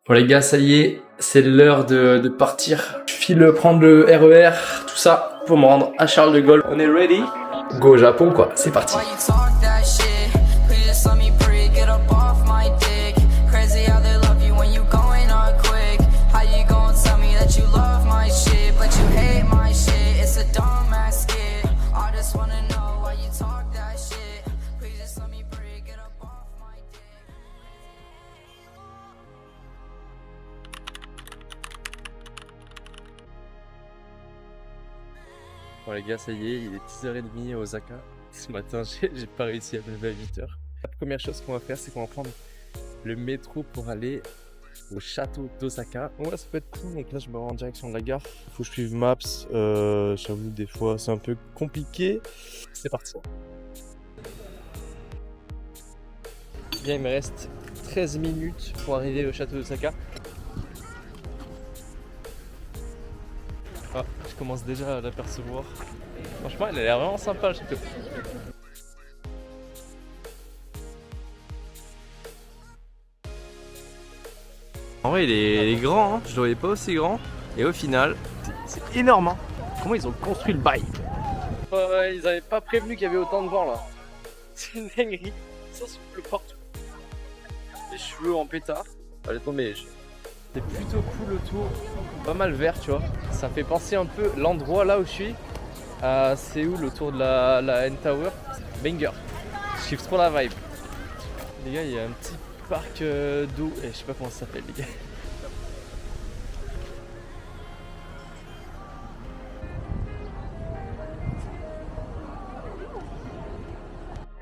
Bon les gars, ça y est, c'est l'heure de partir. Je file prendre le RER, tout ça, pour me rendre à Charles de Gaulle. On est ready? Go au Japon quoi, c'est parti. Bon les gars, ça y est, il est 10h30 à Osaka. Ce matin, j'ai pas réussi à me lever à 8h. La première chose qu'on va faire, c'est qu'on va prendre le métro pour aller au château d'Osaka. Bon là, ça peut être cool, donc là je me rends en direction de la gare. Faut que je suive Maps, j'avoue des fois c'est un peu compliqué. C'est parti. Bien, il me reste 13 minutes pour arriver au château d'Osaka. Ah, je commence déjà à l'apercevoir. Franchement, il a l'air vraiment sympa le château. En vrai, il est grand, hein. Je le voyais pas aussi grand. Et au final, c'est énorme. Hein. Comment ils ont construit le bail? Ils avaient pas prévenu qu'il y avait autant de vent là. C'est une dinguerie. Ça souffle partout. Les cheveux en pétard. Allez tomber. C'est plutôt cool autour, pas mal vert tu vois. Ça fait penser un peu l'endroit là où je suis à Séoul autour de la N Tower. Banger. Je kiffe trop la vibe. Les gars, il y a un petit parc d'eau et je sais pas comment ça s'appelle les gars.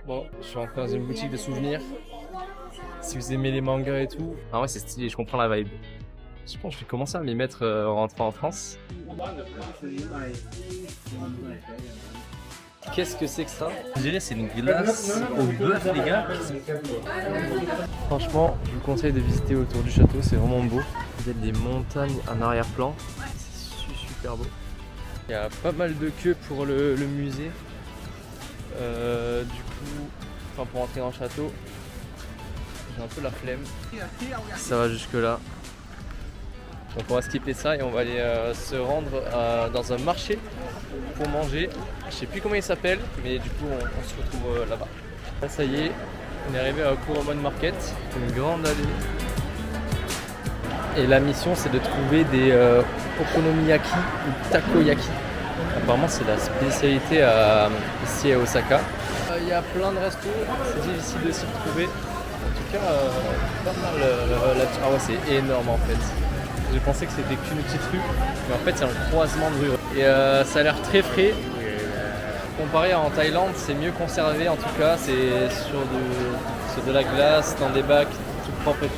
Bon, je suis rentré dans une boutique de souvenirs. Si vous aimez les mangas et tout, ah ouais c'est stylé, je comprends la vibe. Je pense que je vais commencer à m'y mettre en rentrant en France. Qu'est-ce que c'est que ça? Je dirais c'est une glace au bœuf les gars. Franchement, je vous conseille de visiter autour du château, c'est vraiment beau. Vous avez des montagnes en arrière-plan, c'est super beau. Il y a pas mal de queues pour le musée. Du coup, enfin pour entrer dans le château, j'ai un peu la flemme. Ça va jusque là. Donc on va skipper ça et on va aller se rendre dans un marché pour manger. Je sais plus comment il s'appelle, mais du coup on se retrouve là-bas. Là, ça y est, on est arrivé à Kuromon Market, une grande allée. Et la mission c'est de trouver des okonomiyaki ou takoyaki. Apparemment c'est la spécialité ici à Osaka. Il y a plein de restos, c'est difficile de s'y retrouver. En tout cas, pas mal là-dessus. Ah ouais, c'est énorme en fait. J'ai pensé que c'était qu'une petite rue, mais en fait c'est un croisement de rues. Et ça a l'air très frais. Comparé en Thaïlande, c'est mieux conservé en tout cas. C'est sur de la glace, dans des bacs, tout propre et tout.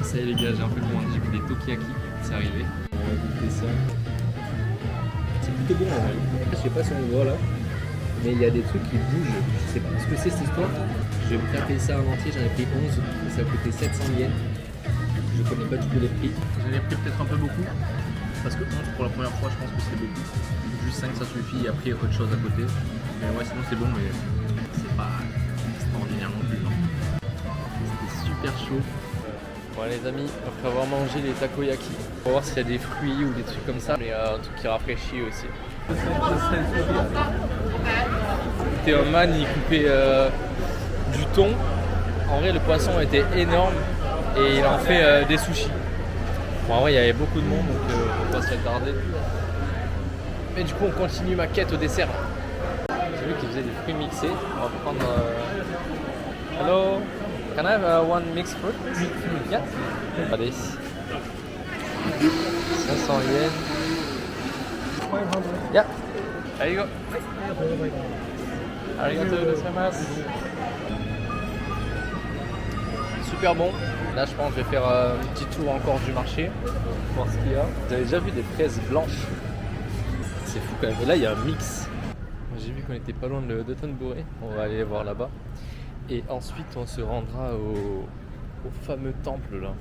Ça y est les gars, j'ai un peu commandé, j'ai pris des tokiyaki, c'est arrivé. On va goûter ça. C'est plutôt bon en vrai. Je sais pas si on voit là, mais il y a des trucs qui bougent. Je sais pas ce que c'est cette histoire. Je vais me faire payer ça en entier, j'en ai pris 11, ça a coûté 700 yens. Je connais pas du tout les prix. J'en ai pris peut-être un peu beaucoup, parce que 11 pour la première fois je pense que c'est beaucoup. Juste 5 ça suffit, et après il y a autre chose à côté. Mais ouais sinon c'est bon, mais c'est pas extraordinaire non plus. C'était super chaud. Bon les amis, après avoir mangé les takoyaki, on va voir s'il y a des fruits ou des trucs comme ça, mais un truc qui rafraîchit aussi. C'était un man, il coupait du thon. En vrai le poisson était énorme et il en fait des sushis. Bon en vrai il y avait beaucoup de monde donc on va pas se retarder. Mais du coup on continue ma quête au dessert. J'ai vu qu'ils faisaient des fruits mixés. On va prendre... Hello, can I have one mixed fruit? Yeah. Allez. 500 yens. Yeah. There you go. Arigato gozaimasu. Super bon. Là je pense que je vais faire un petit tour encore du marché. Voir ce qu'il y a. Vous avez déjà vu des fraises blanches? C'est fou quand même. Et là il y a un mix. J'ai vu qu'on était pas loin de Dotonbori. On va aller les voir là-bas. Et ensuite on se rendra au fameux temple là,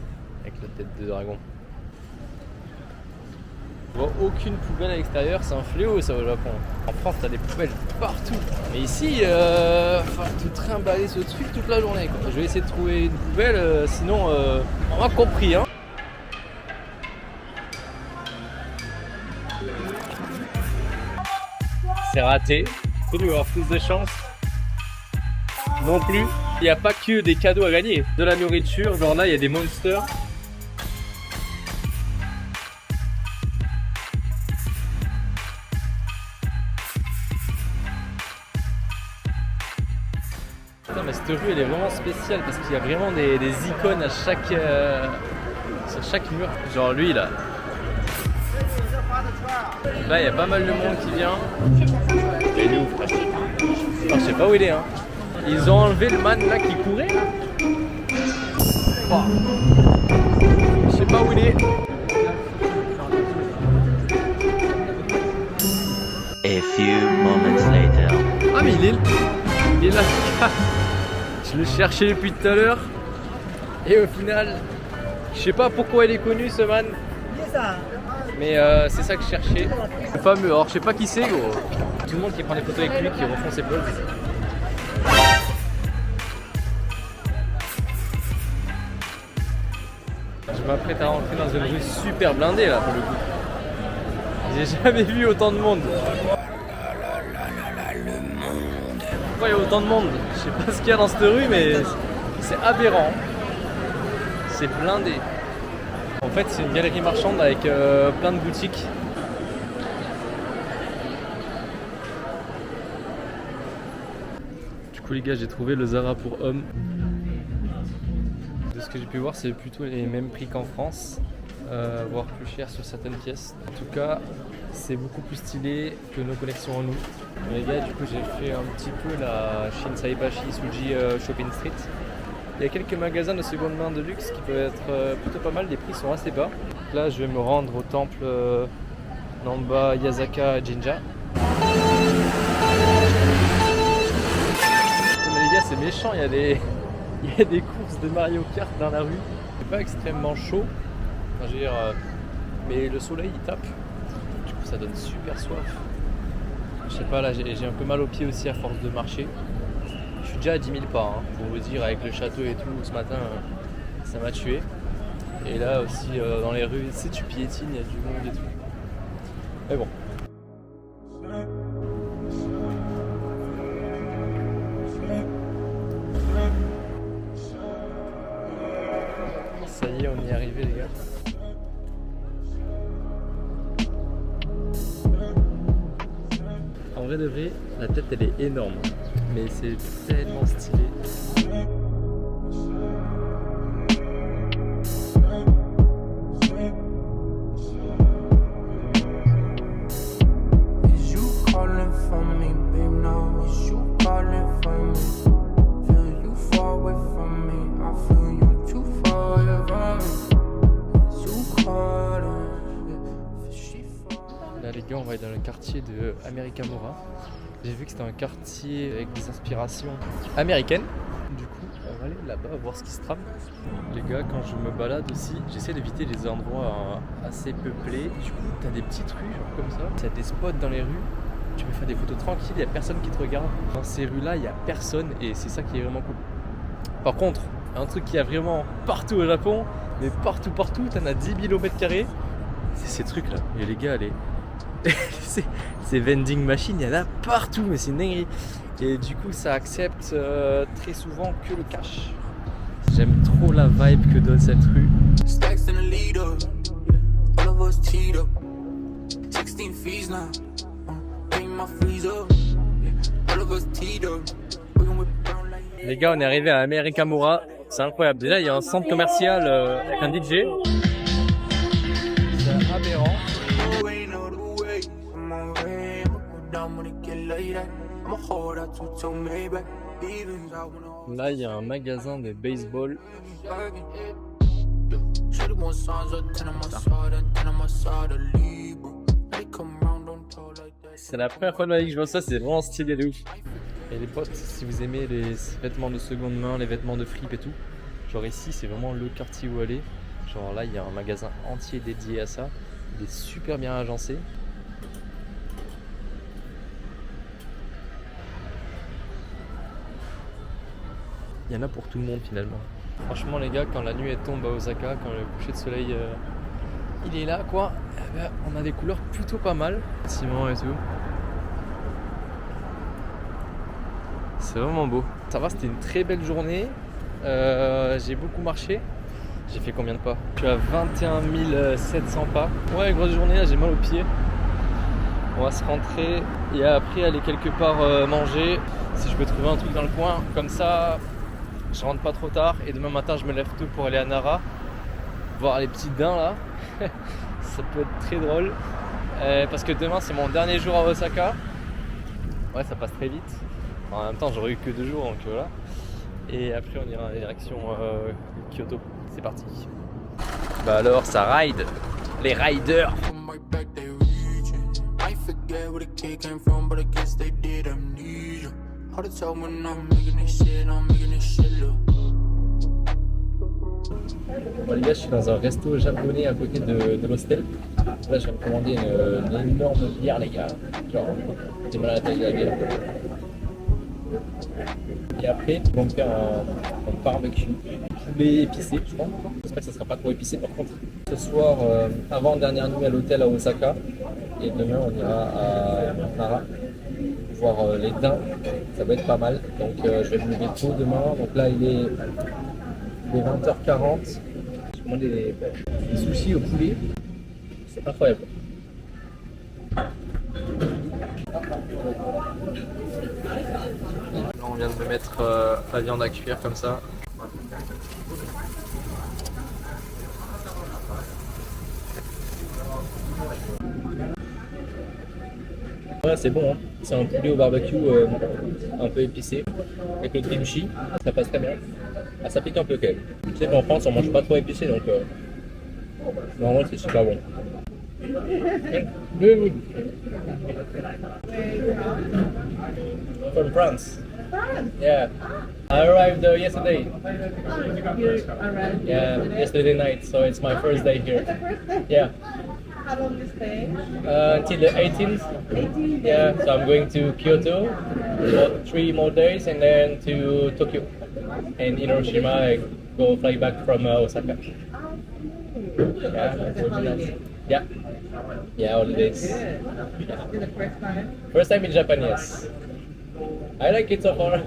avec la tête de dragon. Je vois aucune poubelle à l'extérieur, c'est un fléau ça au Japon. En France t'as des poubelles partout. Mais ici, faut te trimballer ce truc toute la journée quoi. Je vais essayer de trouver une poubelle, sinon on m'a compris hein. C'est raté. Il faut lui avoir plus de chance. Non plus. Il n'y a pas que des cadeaux à gagner. De la nourriture, genre là il y a des monsters. Putain mais cette rue elle est vraiment spéciale parce qu'il y a vraiment des icônes à chaque, sur chaque mur. Genre lui là. Là il y a pas mal de monde qui vient. Et il est où frère? Je sais pas où il est hein. Ils ont enlevé le man là qui courait là. Oh. Je sais pas où il est. A few moments later. Ah mais il est là. Je le cherchais depuis tout à l'heure. Et au final, je sais pas pourquoi il est connu ce man. Mais c'est ça que je cherchais. Le fameux, alors je sais pas qui c'est gros. Tout le monde qui prend des photos avec lui, qui refont ses posts. Je m'apprête à rentrer dans une rue super blindée là pour le coup. J'ai jamais vu autant de monde. Pourquoi il y a autant de monde? Je sais pas ce qu'il y a dans cette rue mais c'est aberrant. C'est blindé. En fait c'est une galerie marchande avec plein de boutiques. Du coup les gars j'ai trouvé le Zara pour hommes. De ce que j'ai pu voir c'est plutôt les mêmes prix qu'en France, voire plus cher sur certaines pièces. En tout cas c'est beaucoup plus stylé que nos collections en nous. Les gars du coup j'ai fait un petit peu la Shinsaibashi Tsuji Shopping Street. Il y a quelques magasins de seconde main de luxe qui peuvent être plutôt pas mal, les prix sont assez bas. Donc là je vais me rendre au temple Namba Yasaka Jinja. Mais les gars c'est méchant, il y a des courses de Mario Kart dans la rue. C'est pas extrêmement chaud, enfin, je veux dire, mais le soleil il tape. Du coup ça donne super soif. Je sais pas là j'ai un peu mal aux pieds aussi à force de marcher. Je suis déjà à 10 000 pas hein, pour vous dire avec le château et tout ce matin ça m'a tué. Et là aussi dans les rues, tu sais tu piétines, il y a du monde et tout. Mais bon. Ça y est on y est arrivé les gars. En vrai de vrai, la tête elle est énorme, mais c'est tellement stylé. Là les gars on va aller dans le quartier de Amerikamura. J'ai vu que c'était un quartier avec des inspirations américaines. Du coup on va aller là-bas voir ce qui se trame. Les gars quand je me balade aussi, j'essaie d'éviter les endroits assez peuplés. Du coup t'as des petites rues genre comme ça. T'as des spots dans les rues. Tu peux faire des photos tranquilles, il n'y a personne qui te regarde. Dans ces rues là il n'y a personne et c'est ça qui est vraiment cool. Par contre, un truc qu'il y a vraiment partout au Japon, mais partout, t'en as 10 000 m², c'est ces trucs là. Et les gars, ces vending machines, il y en a partout, mais c'est une dinguerie. Et du coup, ça accepte très souvent que le cash. J'aime trop la vibe que donne cette rue. Les gars, on est arrivé à Amerikamura, c'est incroyable. Déjà, il y a un centre commercial avec un DJ. C'est aberrant. Là, il y a un magasin de baseball. C'est la première fois de ma vie que je vois ça, c'est vraiment stylé de ouf. Et les potes, si vous aimez les vêtements de seconde main, les vêtements de fripe et tout, genre ici c'est vraiment le quartier où aller. Genre là il y a un magasin entier dédié à ça. Il est super bien agencé. Il y en a pour tout le monde finalement. Franchement les gars, quand la nuit elle tombe à Osaka, quand le coucher de soleil il est là quoi, eh ben, on a des couleurs plutôt pas mal. Ciment et tout. C'est vraiment beau. Ça va, c'était une très belle journée. J'ai beaucoup marché. J'ai fait combien de pas? Je suis à 21 700 pas. Ouais, grosse journée là, j'ai mal aux pieds. On va se rentrer et après aller quelque part manger. Si je peux trouver un truc dans le coin, comme ça je rentre pas trop tard. Et demain matin je me lève tôt pour aller à Nara, voir les petits daims là. Ça peut être très drôle. Parce que demain c'est mon dernier jour à Osaka. Ouais, ça passe très vite. En même temps j'aurais eu que 2 jours donc voilà. Et après on ira en direction Kyoto. C'est parti. Bah alors ça ride. Les riders. Bon les gars, je suis dans un resto japonais à côté de l'hostel. Là je viens de commander une énorme bière les gars. Genre, j'ai mal à la taille de la bière. Et après, ils vont me faire un barbecue poulet épicé, je crois. J'espère que ça sera pas trop épicé par contre. Ce soir, avant dernière nuit à l'hôtel à Osaka. Et demain, on ira à Nara voir les daims. Ça va être pas mal. Donc je vais me lever tôt demain. Donc là, il est 20h40. J'ai commandé des sushis au poulet. C'est incroyable. Là, on vient de me mettre la viande à cuire comme ça. Ouais, c'est bon, hein. C'est un poulet au barbecue un peu épicé avec le kimchi, ça passe très bien. Ah, ça pique un peu quand même. Tu sais qu'en France on mange pas trop épicé donc normalement c'est super bon. From France. Yeah. I arrived yesterday. Yeah, yesterday night, so it's my first day here. Yeah. How long you stay? Until the 18th. 18 days. Yeah, so I'm going to Kyoto for 3 more days and then to Tokyo. And in Hiroshima, I go fly back from Osaka. Yeah, yeah. Yeah, holidays. Good. Yeah. Is it the first time? First time in Japan, yes. I like it so far.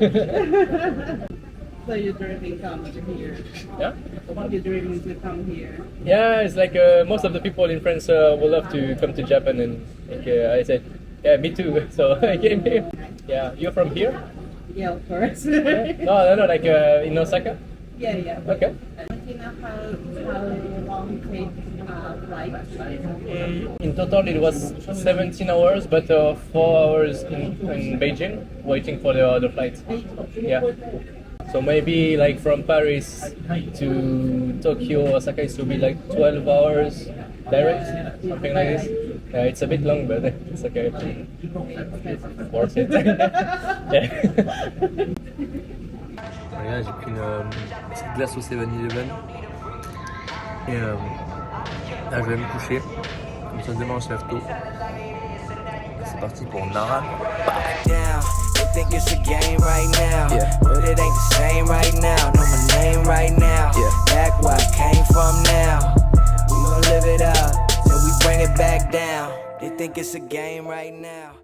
So you're dreaming come to here? Yeah. You're dreaming to come here? Yeah, it's like most of the people in France would love to come to Japan, and like, I said, yeah, me too. So I came here. Yeah, you're from here? Yeah, of course. No, like in Osaka. Yeah. Okay. You know how long it takes flight? In total, it was 17 hours, but 4 hours in Beijing, waiting for the other flight. Yeah. So maybe like from Paris to Tokyo, Osaka, it will be like 12 hours direct, something like this. It's a bit long, but it's okay. Worth it. Yeah. Là, j'ai pris une petite glace au 7-Eleven. Et là, je vais me coucher. Comme ça, demain, on se lève tôt. C'est parti pour Nara. Think it's a game right now, yeah. But it ain't the same right now. Know my name right now, yeah. Back where I came from now. We gon' live it up till we bring it back down. They think it's a game right now.